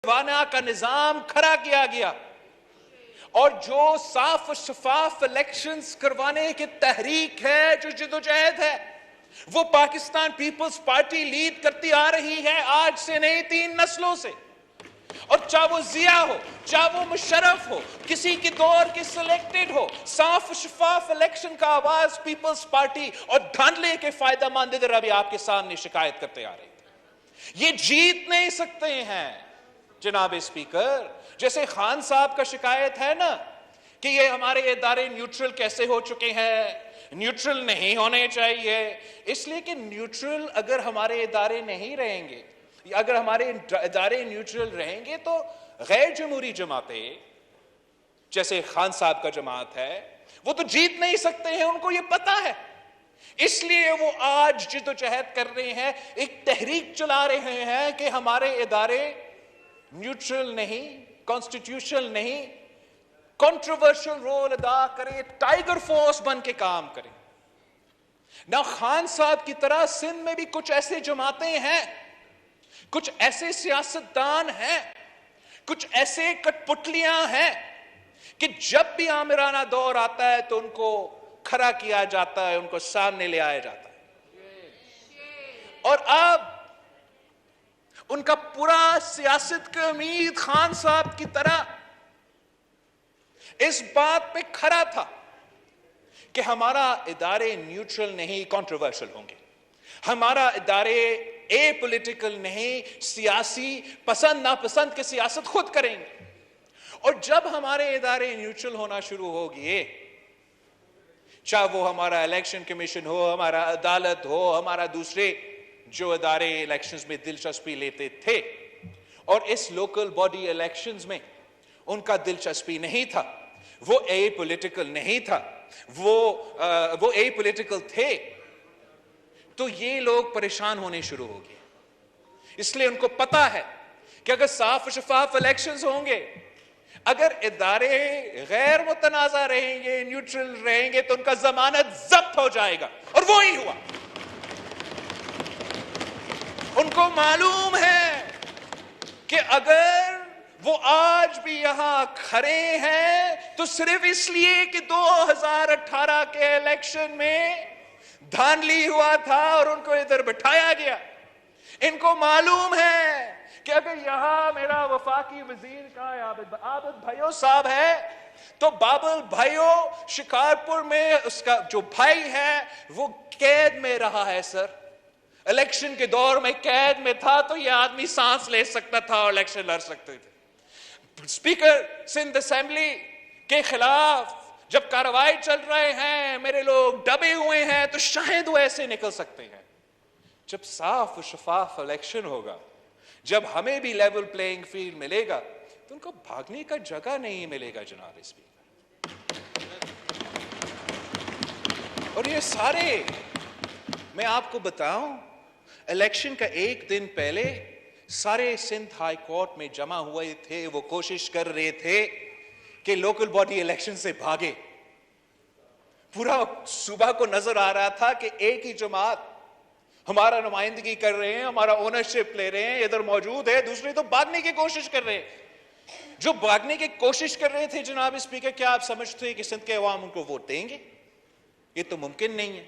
करवाना का निजाम खड़ा किया गया, और जो साफ शफाफ इलेक्शंस करवाने की तहरीक है, जो जिदोजहद है, वो पाकिस्तान पीपल्स पार्टी लीड करती आ रही है आज से नहीं, 3 नस्लों से। और चाहे वो जिया हो, चाहे वो मुशर्रफ हो, किसी की दौर की सिलेक्टेड हो, साफ शफाफ इलेक्शन का आवाज पीपल्स पार्टी और धांधले के फायदा मंद इधर अभी आपके सामने शिकायत करते आ रहे थे। ये जीत नहीं सकते हैं जनाब स्पीकर। जैसे खान साहब का शिकायत है ना कि ये हमारे इदारे न्यूट्रल कैसे हो चुके हैं, न्यूट्रल नहीं होने चाहिए, इसलिए कि न्यूट्रल अगर हमारे इदारे नहीं रहेंगे, अगर हमारे इदारे न्यूट्रल रहेंगे तो गैर जमहूरी जमातें जैसे खान साहब का जमात है वो तो जीत नहीं सकते हैं, उनको ये पता है। इसलिए वो आज जिद्दोजहद कर रहे हैं, एक तहरीक चला रहे हैं कि हमारे इदारे न्यूट्रल नहीं, कॉन्स्टिट्यूशनल नहीं, कंट्रोवर्शियल रोल अदा करें, टाइगर फोर्स बन के काम करें ना। खान साहब की तरह सिंध में भी कुछ ऐसे जमातें हैं, कुछ ऐसे सियासतदान हैं, कुछ ऐसे कठपुतलियां हैं कि जब भी आमिराना दौर आता है तो उनको खड़ा किया जाता है, उनको सामने ले आया जाता है। और अब उनका पूरा सियासत का उम्मीद खान साहब की तरह इस बात पे खड़ा था कि हमारा इदारे न्यूट्रल नहीं, कंट्रोवर्शियल होंगे, हमारा इदारे ए पॉलिटिकल नहीं, सियासी पसंद नापसंद की सियासत खुद करेंगे। और जब हमारे इदारे न्यूट्रल होना शुरू हो गए, चाहे वो हमारा इलेक्शन कमीशन हो, हमारा अदालत हो, हमारा दूसरे जो इदारे इलेक्शंस में दिलचस्पी लेते थे, और इस लोकल बॉडी इलेक्शंस में उनका दिलचस्पी नहीं था, वो ए पॉलिटिकल नहीं था, वो ए पॉलिटिकल थे, तो ये लोग परेशान होने शुरू हो गए। इसलिए उनको पता है कि अगर साफ शफाफ इलेक्शंस होंगे, अगर इदारे गैर मुतनाज़ा रहेंगे, न्यूट्रल रहेंगे, तो उनका जमानत जब्त हो जाएगा। और वो ही हुआ। उनको मालूम है कि अगर वो आज भी यहां खड़े हैं तो सिर्फ इसलिए कि 2018 के इलेक्शन में धांधली हुआ था और उनको इधर बिठाया गया। इनको मालूम है कि अगर यहां मेरा वफाकी वजीर का आबिद भाइयों साहब है तो बाबुल भाइयों शिकारपुर में उसका जो भाई है वो कैद में रहा है सर, इलेक्शन के दौर में कैद में था, तो ये आदमी सांस ले सकता था और इलेक्शन लड़ सकते थे। स्पीकर सिंध असेंबली के खिलाफ जब कार्रवाई चल रहे हैं, मेरे लोग दबे हुए हैं, तो शायद वो ऐसे निकल सकते हैं। जब साफ शफाफ इलेक्शन होगा, जब हमें भी लेवल प्लेइंग फील्ड मिलेगा, तो उनको भागने का जगह नहीं मिलेगा जनाब स्पीकर। और ये सारे मैं आपको बताऊं, इलेक्शन का एक दिन पहले सारे सिंध हाई कोर्ट में जमा हुए थे, वो कोशिश कर रहे थे कि लोकल बॉडी इलेक्शन से भागे। पूरा सूबा को नजर आ रहा था कि एक ही जमात हमारा नुमाइंदगी कर रहे हैं, हमारा ओनरशिप ले रहे हैं, इधर मौजूद है, दूसरे तो भागने की कोशिश कर रहे हैं। जो भागने की कोशिश कर रहे थे जनाब स्पीकर, क्या आप समझते हैं कि सिंध के अवाम उनको वोट देंगे? ये तो मुमकिन नहीं है।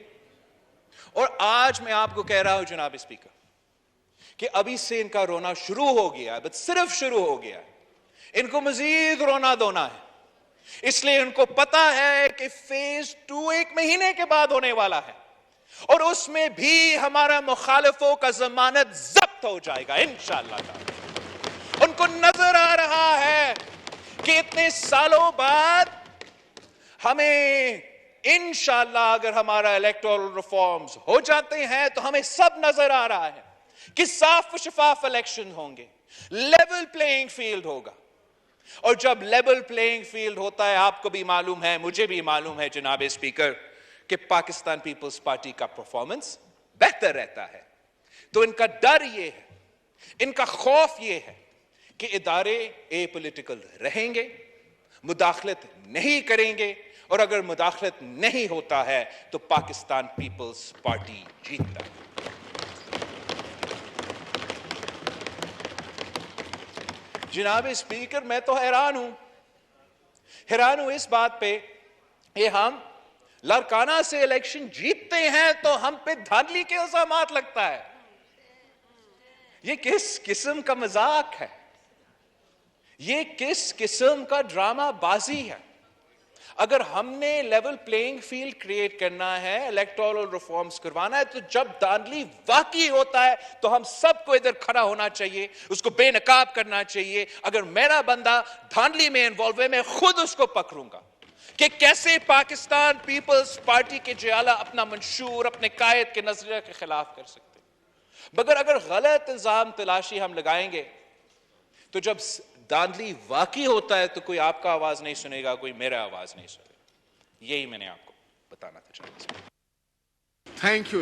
और आज मैं आपको कह रहा हूं जनाब स्पीकर कि अभी से इनका रोना शुरू हो गया, बस सिर्फ शुरू हो गया। इनको मजीद रोना धोना है, इसलिए इनको पता है कि फेज 2 1 महीने के बाद होने वाला है, और उसमें भी हमारा मुखालिफों का जमानत जब्त हो जाएगा इंशाअल्लाह। उनको नजर आ रहा है कि इतने सालों बाद हमें इंशाअल्लाह अगर हमारा इलेक्टोरल रिफॉर्म्स हो जाते हैं तो हमें सब नजर आ रहा है कि साफ शफाफ इलेक्शन होंगे, लेवल प्लेइंग फील्ड होगा। और जब लेवल प्लेइंग फील्ड होता है, आपको भी मालूम है, मुझे भी मालूम है जनाब स्पीकर, कि पाकिस्तान पीपल्स पार्टी का परफॉर्मेंस बेहतर रहता है। तो इनका डर ये है, इनका खौफ ये है कि इदारे ए पॉलिटिकल रहेंगे, मुदाखलत नहीं करेंगे, और अगर मुदाखलत नहीं होता है तो पाकिस्तान पीपल्स पार्टी जीतता है। جناب اسپیکر میں تو حیران ہوں اس بات پہ کہ ہم لڑکانہ سے الیکشن جیتتے ہیں تو ہم پہ دھاندلی کے الزامات لگتا ہے. یہ کس قسم کا مذاق ہے؟ یہ کس قسم کا ڈرامہ بازی ہے؟ اگر ہم نے لیول پلینگ فیلڈ کریٹ کرنا ہے، الیکٹورل ریفارمز کروانا ہے، تو جب دھاندلی واقعی ہوتا ہے تو ہم سب کو ادھر کھڑا ہونا چاہیے، اس کو بے نقاب کرنا چاہیے. اگر میرا بندہ دھاندلی میں انوالو ہے، میں خود اس کو پکڑوں گا کہ کیسے پاکستان پیپلز پارٹی کے جیالہ اپنا منشور اپنے قائد کے نظریہ کے خلاف کر سکتے. مگر اگر غلط الزام تلاشی ہم لگائیں گے تو جب دھاندلی واقعی ہوتا ہے تو کوئی آپ کا آواز نہیں سنے گا، کوئی میرا آواز نہیں سنے گا. یہی میں نے آپ کو بتانا تھا. Thank you.